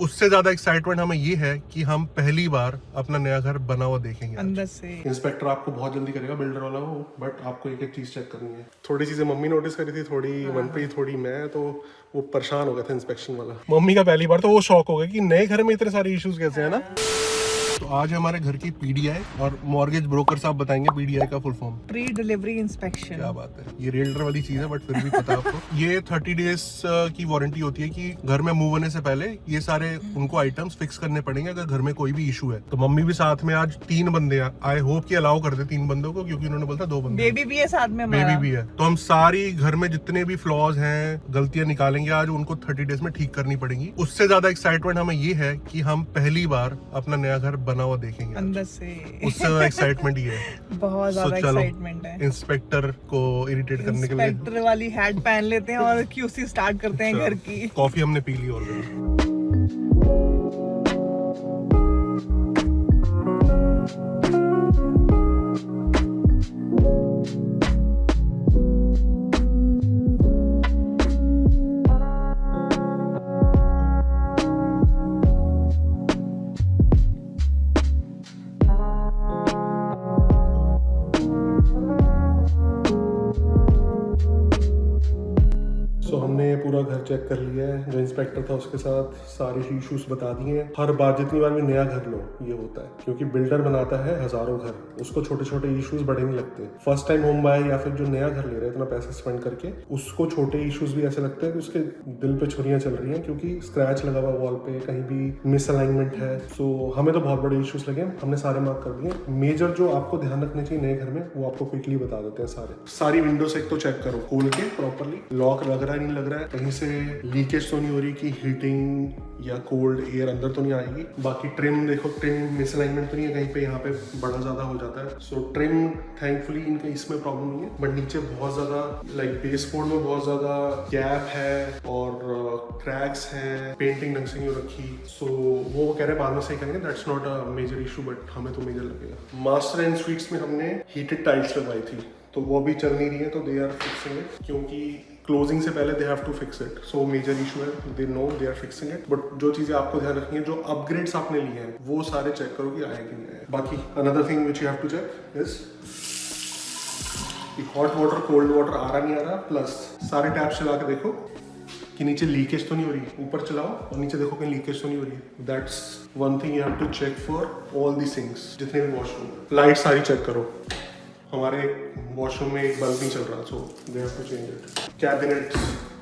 उससे ज्यादा एक्साइटमेंट हमें ये है कि हम पहली बार अपना नया घर बना हुआ देखेंगे अंदर से। इंस्पेक्टर आपको बहुत जल्दी करेगा, बिल्डर वाला वो, बट आपको एक एक चीज चेक करनी है। थोड़ी चीजें मम्मी नोटिस करी थी, थोड़ी मनप्रीत, थोड़ी मैं, तो वो परेशान हो गया था इंस्पेक्शन वाला। मम्मी का पहली बार तो वो शौक हो गया कि नए घर में इतने सारे इश्यूज कैसे है ना। तो आज हमारे घर की पीडीआई और मॉर्गेज ब्रोकर साहब बताएंगे पीडीआई का full form. Pre delivery inspection. क्या बात है, ये रियल्टर वाली चीज है बट फिर भी पता है आपको। ये 30 डेज की वारंटी होती है कि घर में मूव होने से पहले ये सारे उनको आइटम्स फिक्स करने पड़ेंगे अगर घर में कोई भी इशू है। तो मम्मी भी साथ में, आज 3 बंदे हैं, आई होप कि अलाउ कर दे 3 बंदों को, क्योंकि उन्होंने बोला था 2 बंदे। बेबी भी है साथ में, बेबी भी है। तो हम सारी घर में जितने भी फ्लॉज हैं, गलतियां निकालेंगे आज, उनको 30 डेज में ठीक करनी पड़ेंगी। उससे ज्यादा एक्साइटमेंट हमें ये है कि हम पहली बार अपना नया घर बना हुआ देखेंगे अंदर से। उससे ज्यादा एक्साइटमेंट ही है। बहुत ज्यादा चलो, एक्साइटमेंट है। इंस्पेक्टर को इरिटेट करने के लिए इंस्पेक्टर वाली हैट पहन लेते हैं और क्यूसी स्टार्ट करते हैं घर की। कॉफी हमने पी ली ऑलरेडी। हमने पूरा घर चेक कर लिया है, जो इंस्पेक्टर था उसके साथ सारे इश्यूज बता दिए हैं। हर बार जितनी बार भी नया घर लो ये होता है, क्योंकि बिल्डर बनाता है हजारों घर, उसको छोटे छोटे इश्यूज बड़े नहीं लगते। फर्स्ट टाइम होम बाय या फिर जो नया घर ले रहे हैं इतना पैसा स्पेंड करके, उसको छोटे इश्यूज भी ऐसे लगते हैं कि उसके दिल पे छुरियां चल रही हैं, क्योंकि स्क्रैच लगा हुआ वॉल पे, कहीं भी मिसअलाइनमेंट है। सो हमें तो बहुत बड़े इश्यूज लगे, हमने सारे मार्क कर दिए। मेजर जो आपको ध्यान रखने चाहिए नए घर में वो आपको क्विकली बता देते हैं सारे। सारी विंडोज एक तो चेक करो खोल के प्रॉपरली, लॉक लग रहा है नहीं लग रहा है, कहीं से लीकेज तो नहीं हो रही कि हीटिंग या कोल्ड एयर अंदर तो नहीं आएगी। बाकी ट्रिम देखो, ट्रिम मिसअलाइनमेंट तो नहीं है कहीं पे, यहाँ पे बड़ा ज्यादा हो जाता है। सो ट्रिम थैंकफुली इनके इसमें प्रॉब्लम नहीं है, बट नीचे बहुत ज्यादा लाइक बेस बोर्ड में बहुत ज्यादा गैप है और क्रैक्स हैं, पेंटिंग ढंग से नहीं हो रखी। सो वो कह रहे बाद में सही करेंगे, that's not a major issue, but हमें तो मेजर लगेगा। मास्टर एंड स्वीट्स में हमने हीटेड टाइल्स लगवाई थी, तो वो भी चल नहीं रही है, तो दे आर फिक्सिंग इट, क्योंकि क्लोजिंग से पहले they have to fix it. So major issue है, they know, they are fixing it. But जो चीजें आपको ध्यान रखनी है, जो अपग्रेड्स आपने लिए हैं वो सारे चेक करो कि आए कि नहीं आए। बाकी another thing which you have to check is hot water cold water आ रहा नहीं आ रहा, प्लस सारे टैप चला के देखो कि नीचे लीकेज तो नहीं हो रही। ऊपर चलाओ और नीचे देखो कहीं लीकेज तो नहीं हो रही है। That's one thing you have to check for all the things. जितने भी वॉशरूम, लाइट सारी चेक करो। हमारे वॉशरूम में एक बल्ब नहीं चल रहा, so they have to change it. Cabinet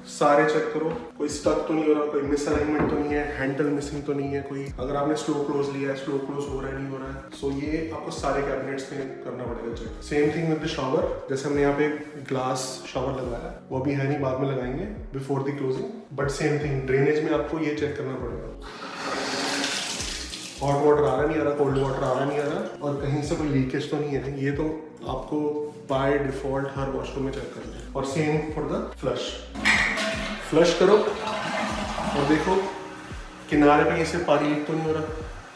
सारे चेक करो, कोई स्टक तो नहीं हो रहा, कोई मिसअलाइनमेंट तो नहीं है, हैंडल मिसिंग तो नहीं है कोई, अगर आपने स्लो क्लोज लिया है, स्लो क्लोज हो रहा है नहीं हो रहा है। सो ये आपको सारे कैबिनेट्स में करना पड़ेगा check. Same thing with the shower, जैसे हमने यहाँ पे ग्लास शॉवर लगाया, वो अभी है नहीं, बाद में लगाएंगे before the closing. But same thing drainage में आपको ये चेक करना पड़ेगा, हॉट वाटर आ रहा नहीं आ रहा, कोल्ड वाटर आ रहा नहीं आ रहा, और कहीं से कोई लीकेज तो नहीं है। ये तो आपको बाय डिफॉल्ट हर वॉशरूम में चेक करना है। और same for the flush, flush करो और देखो किनारे पे ऐसे पानी लीक तो नहीं हो रहा।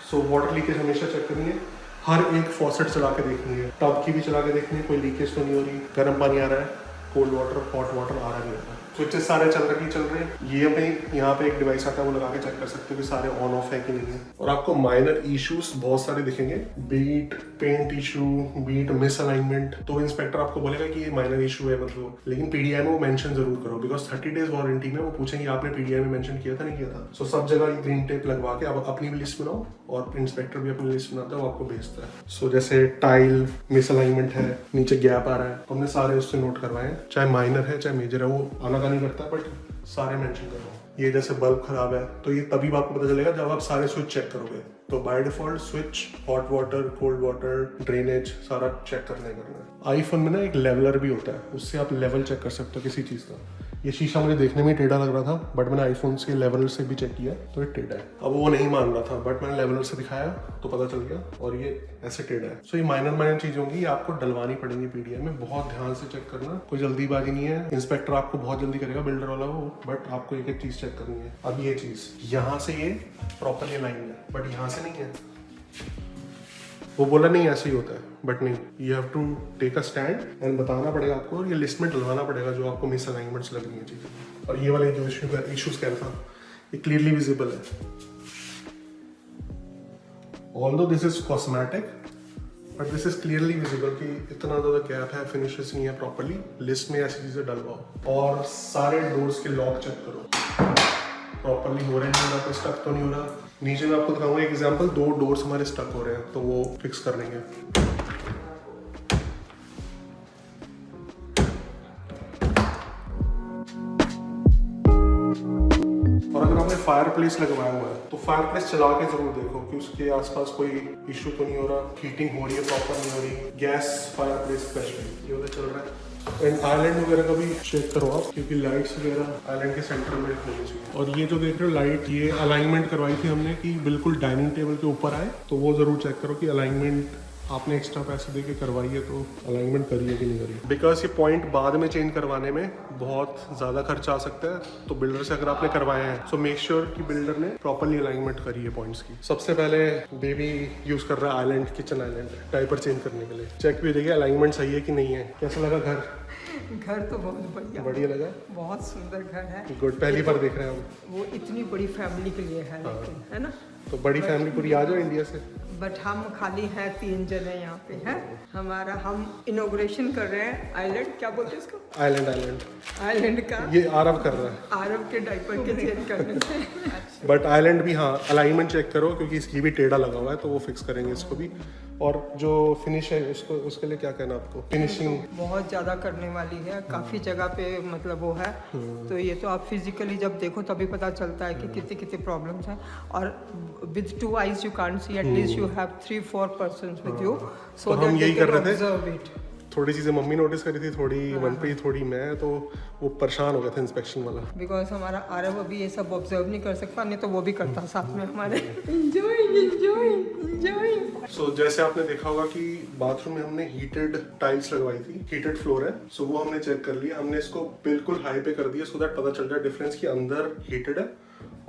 सो वाटर लीकेज हमेशा चेक करनी है, हर एक फॉसेट चला के देखनी है, टब की भी चला के देखनी है, कोई लीकेज तो नहीं हो रही, गर्म पानी आ रहा है, कोल्ड वाटर हॉट वाटर आ रहा नहीं आ रहा। स्विचेस सारे चल रहे हैं। ये हमें यहाँ पे एक डिवाइस आता है, वो लगा के चेक कर सकते हो कि सारे ऑन ऑफ है कि नहीं है। और आपको माइनर इश्यूज बहुत सारे दिखेंगे, beat paint issue, beat misalignment, तो इंस्पेक्टर आपको बोलेगा कि ये माइनर इशू है मतलब, लेकिन पीडीआई में वो मेंशन जरूर करो, बिकॉज 30 डेज वारंटी में वो पूछेंगे आपने पीडीआई में मेंशन किया था नहीं किया था। सो सब जगह ग्रीन टेप लगवा के आप अपनी भी लिस्ट बनाओ, और इंस्पेक्टर भी अपनी लिस्ट बनाता है, वो आपको भेजता है। सो जैसे टाइल मिसअलाइनमेंट है, नीचे गैप आ रहा है, हमने सारे उससे नोट करवाए हैं, चाहे माइनर है चाहे मेजर है, वो अलग नहीं करता, बट सारे मेंशन कर रहा हूँ। ये जैसे बल्ब खराब है तो ये तभी आपको पता चलेगा जब आप सारे स्विच चेक करोगे। तो by default switch, hot water, cold water, drainage सारा चेक करना है। आईफोन में ना एक लेवलर भी होता है, उससे आप लेवल चेक कर सकते हो किसी चीज़ का। ये शीशा मुझे देखने में टेढ़ा लग रहा था, बट मैंने आईफोन के लेवलर से भी चेक किया तो ये टेढ़ा है। अब वो नहीं मान रहा था, बट मैंने लेवलर से दिखाया तो पता चल गया, और ये ऐसे टेढ़ा है। सो ये माइनर चीज़ होंगी, ये आपको डलवानी पड़ेंगी पीडीआई में, बहुत ध्यान से चेक करना, कोई जल्दीबाजी नहीं है। इंस्पेक्टर आपको बहुत जल्दी करेगा, बिल्डर वाला वो, बट आपको एक एक चीज़ चेक करनी है। अब ये चीज़ यहाँ से ये प्रॉपरली लाइन है, बट यहाँ से नहीं है। वो बोला नहीं ऐसे ही होता है, बट नहीं, you have to take a stand and बताना पड़ेगा आपको, और ये लिस्ट में डलवाना पड़ेगा जो आपको मिसअलाइनमेंट्स लग रही है चीज़ें। और ये वाले जो इश्यूज कह रहा था, ये क्लियरली विजिबल है, although this is cosmetic but this is clearly visible कि इतना ज़्यादा गैप है, फिनिशेस नहीं है प्रॉपरली। लिस्ट में ऐसी चीज़ें डलवाओ। और सारे डोर्स के लॉक चेक करो प्रॉपरली हो रहे हैं, कोई स्टक तो नहीं हो रहा। नीचे मैं आपको दिखाऊंगा एक एग्जांपल, 2 डोर्स हमारे स्टक हो रहे हैं तो वो फिक्स कर देंगे। और अगर आपने फायर प्लेस लगवाया हुआ है तो फायर प्लेस चला के जरूर देखो कि उसके आसपास कोई इशू तो नहीं हो रहा, हीटिंग हो रही है प्रॉपर नहीं हो रही। गैस फायर प्लेस स्पेशली ये वाला चल रहा है। एंड आइलैंड वगैरह का भी चेक करो आप, क्योंकि लाइट्स वगैरह आइलैंड के सेंटर में होनी चाहिए। और ये जो देख रहे हो लाइट, ये अलाइनमेंट करवाई थी हमने कि बिल्कुल डाइनिंग टेबल के ऊपर आए, तो वो जरूर चेक करो कि अलाइनमेंट आपने एक्स्ट्रा पैसे दे के करवाई है तो अलाइनमेंट करी है कि नहीं करी। बिकॉज ये पॉइंट बाद में चेंज करवाने में बहुत ज़्यादा खर्चा आ सकता है, तो बिल्डर से अगर आपने करवाया है सो मेक श्योर कि बिल्डर ने प्रॉपरली अलाइनमेंट करी है पॉइंट्स की। सबसे पहले बेबी यूज़ कर रहा है island, kitchen island diaper change करने के लिए। चेक भी देखिए अलाइनमेंट सही है कि नहीं है। कैसा लगा घर? घर तो बहुत बढ़िया लगा, बहुत सुंदर घर है। गुड, पहली बार देख रहे हैं हम। वो इतनी बड़ी फैमिली के लिए है लेकिन, है ना? तो बड़ी फैमिली पूरी आ जाओ इंडिया से। बट हम खाली हैं 3 जने यहाँ पे हैं। हम इनॉग्रेशन कर रहे हैं आइलैंड, क्या बोलते हैं इसको? आइलैंड का ये आरव कर रहा है, अरब के डायपर के चेंज करने से। बट आइलैंड भी हाँ अलाइनमेंट चेक करो क्योंकि इसकी भी टेढ़ा लगा हुआ है तो वो फिक्स करेंगे इसको भी। और जो फिनिश है इसको, उसके लिए क्या कहना आपको? फिनिशिंग बहुत ज़्यादा करने वाली है, काफ़ी जगह पे मतलब वो है। तो ये तो आप फिजिकली जब देखो तभी पता चलता है कि कितनी कितनी प्रॉब्लम्स हैं। और with 2 eyes you can't see, at least you have 3-4 persons with you, so हम यही कर रहे थे। इट। थोड़ी चीज़ें मम्मी नोटिस करी थी, थोड़ी मनप्रीत, थोड़ी मैं, तो वो परेशान हो गया था इंस्पेक्शन वाला। बिकॉज हमारा आरव अभी ये सब ऑब्जर्व नहीं कर सकता, नहीं तो वो भी करता साथ में हमारे। एंजॉय। सो जैसे आपने देखा होगा कि बाथरूम में हमने हीटेड टाइल्स लगवाई थी, हीटेड फ्लोर है, सो वो हमने चेक कर लिया। हमने इसको बिल्कुल हाई पे कर दिया सो दैट पता चल जाए डिफरेंस कि अंदर हीटेड है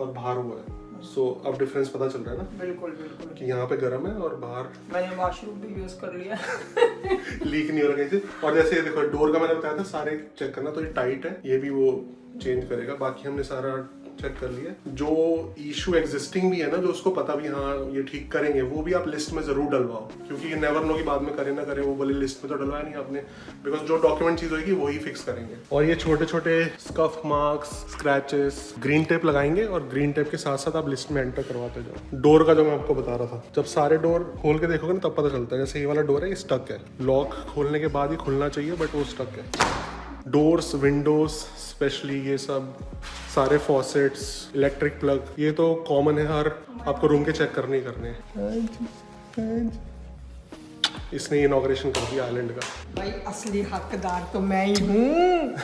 और बाहर हुआ है। सो अब डिफरेंस पता चल रहा है ना? बिल्कुल बिल्कुल कि यहाँ पे गर्म है और बाहर मैंने वॉशरूम भी यूज कर लिया। लीक नहीं हो रहा कहीं से। और जैसे ये देखो डोर का मैंने बताया था सारे चेक करना, तो ये टाइट है, ये भी वो चेंज करेगा। बाकी हमने सारा चेक कर लिया। जो इशू एग्जिस्टिंग भी है ना, जो उसको पता भी हाँ ये ठीक करेंगे, वो भी आप लिस्ट में जरूर डलवाओ, क्योंकि ये नेवर नो कि बाद में करे ना करे, वो बोले लिस्ट में तो डलवाया नहीं आपने। बिकॉज जो डॉक्यूमेंट चीज होगी वही फिक्स करेंगे। और ये छोटे छोटे scuff marks, scratches, green tape लगाएंगे और ग्रीन टेप के साथ साथ आप लिस्ट में एंटर करवाते जाओ। डोर का जो मैं आपको बता रहा था, जब सारे डोर खोल के देखोगे ना तब पता चलता है। जैसे ये वाला डोर है, ये स्टक है, लॉक खोलने के बाद ही खुलना चाहिए बट वो स्टक है। डोर्स, विंडोज स्पेशली, ये सब सारे फॉसेट्स, इलेक्ट्रिक प्लग, ये तो कॉमन है, हर आपको रूम के चेक करने ही करने हैं। इसने इनॉग्रेशन कर दिया आइलैंड का। भाई असली हकदार तो मैं ही हूँ।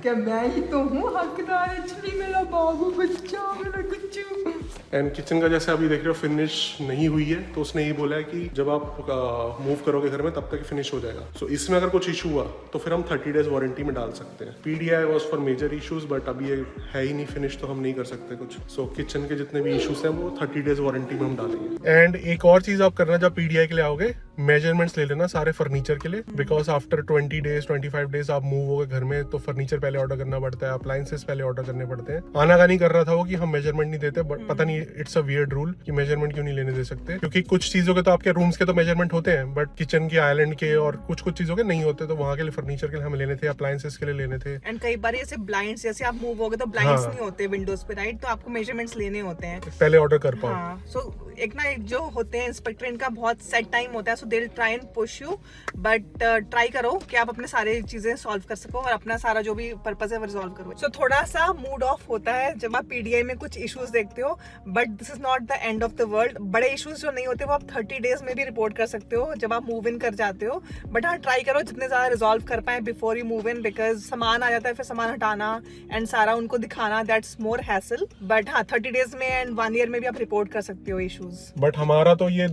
क्या मैं ही तो हूँ हकदार? एक्चुअली मेरा बाबू बच्चा, मेरा गुच्चू। एंड किचन का जैसे अभी देख रहे हो फिनिश नहीं हुई है, तो उसने ये बोला है कि जब आप मूव करोगे घर में तब तक फिनिश हो जाएगा। सो इसमें अगर कुछ इशू हुआ तो फिर हम 30 days वारंटी में डाल सकते हैं। PDI was for major issues, but अभी ये है ही नहीं फिनिश तो हम नहीं कर सकते कुछ। सो किचन के जितने भी इशूज हैं वो 30 days वारंटी में हम डालेंगे। एंड एक और चीज आप करना, जब PDI के लिए आओगे मेजरमेंट्स ले लेना सारे फर्नीचर के लिए, बिकॉज आफ्टर 20 days 25 days आप मूव हो गए घर में तो फर्नीचर पहले ऑर्डर करना पड़ता है, अप्लायंसेस पहले ऑर्डर करने पड़ते हैं। आना का नहीं कर रहा था वो कि हम मेजरमेंट नहीं देते, बट पता नहीं इट्स अ वियर्ड रूल कि मेजरमेंट क्यों नहीं लेने दे सकते, क्योंकि कुछ चीजों के तो आपके रूम्स के तो मेजरमेंट होते हैं बट किचन के, आइलैंड के और कुछ चीजों के नहीं होते। तो वहाँ के लिए फर्नीचर के लिए हमें लेने थे, अप्लायंसेस के लिए लेने थे। एंड कई बार ऐसे ब्लाइंड्स, जैसे आप मूव हो गए तो ब्लाइंड्स नहीं होते विंडोज पे, राइट? तो आपको मेजरमेंट्स लेने होते हैं, पहले ऑर्डर कर पाओ। हाँ, सो एक ना एक जो होते हैं इंस्पेक्टर, इनका बहुत सेट टाइम होता है, so they will try and push you, but try करो कि आप अपने सारे चीजें सॉल्व कर सको और अपना सारा जो भी पर्पस है वो रिजॉल्व करो। सो थोड़ा सा मूड ऑफ होता है जब आप PDI में कुछ इश्यूज देखते हो, but this is not the end of the world. बड़े इश्यूज जो नहीं होते वो आप 30 days में भी रिपोर्ट कर सकते हो जब आप मूव इन कर जाते हो, बट हाँ ट्राई करो जितने ज्यादा रिजॉल्व कर पाए before you move in, because सामान आ जाता है, फिर सामान हटाना एंड सारा उनको दिखाना, दैट्स मोर हैसल। बट हाँ 30 days में एंड 1 year में भी आप रिपोर्ट कर सकते हो इश्यूज। बट हमारा तो ये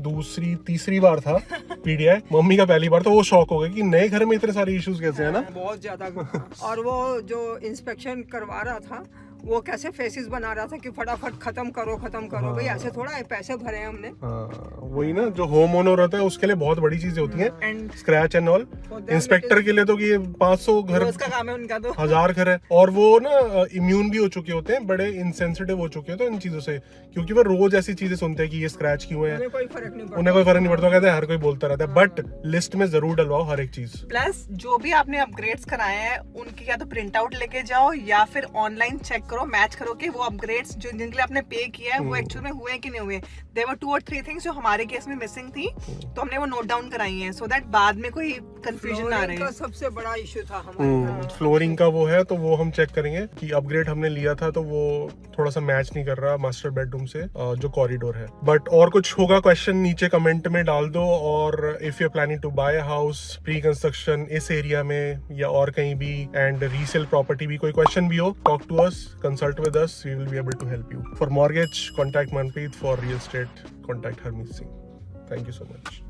तीसरी बार था PDI, मम्मी का पहली बार, तो वो शॉक हो गई कि नए घर में इतने सारे इश्यूज कैसे है ना। बहुत ज्यादा। और वो जो इंस्पेक्शन करवा रहा था वो कैसे फेसेस बना रहा था कि फटाफट खत्म करो भाई ऐसे थोड़ा है, पैसे भरे हैं हमने। वही ना, जो होम ओनर होता है उसके लिए बहुत बड़ी चीजें होती हैं, and scratch and all. Inspector के लिए तो ये 500 घर, उसका काम है उनका तो 1000 घर है, और वो ना इम्यून भी हो चुके होते हैं, बड़े इनसेंसिटिव हो चुके होते हैं इन चीजों से, क्योंकि वो रोज ऐसी चीजें सुनते हैं कि ये स्क्रैच क्यों है, उन्हें कोई फर्क नहीं पड़ता। उन्हें कोई फर्क नहीं पड़ता, कहते हैं हर कोई बोलता रहता है, बट लिस्ट में जरूर डलवाओ हर एक चीज। प्लस जो भी आपने अपग्रेड्स कराए हैं उनकी या तो प्रिंट आउट लेके जाओ या फिर ऑनलाइन चेक करो, मैच करो कि वो अपग्रेड्स जो जिनके लिए आपने पे किया है वो एक्चुअल में हुए हैं कि नहीं हुए। देयर वर 2 और 3 थिंग्स जो हमारे केस में मिसिंग थी, तो हमने वो नोट डाउन कराई हैं सो दैट बाद में कोई कंफ्यूजन ना रहे। का सबसे बड़ा इशू था हमारे। फ्लोरिंग का वो है, तो वो हम चेक करेंगे कि अपग्रेड हमने लिया था तो वो थोड़ा सा मैच नहीं कर रहा मास्टर बेडरूम से जो कॉरिडोर है। बट और कुछ होगा क्वेश्चन नीचे कमेंट में डाल दो, और if you are planning to buy house pre construction इस एरिया में या और कहीं भी, एंड रीसेल प्रॉपर्टी भी, कोई क्वेश्चन भी हो, talk to us, consult with us, we will be able to help you. For mortgage contact Manpreet, for real estate contact Harmeet Singh. Thank you so much.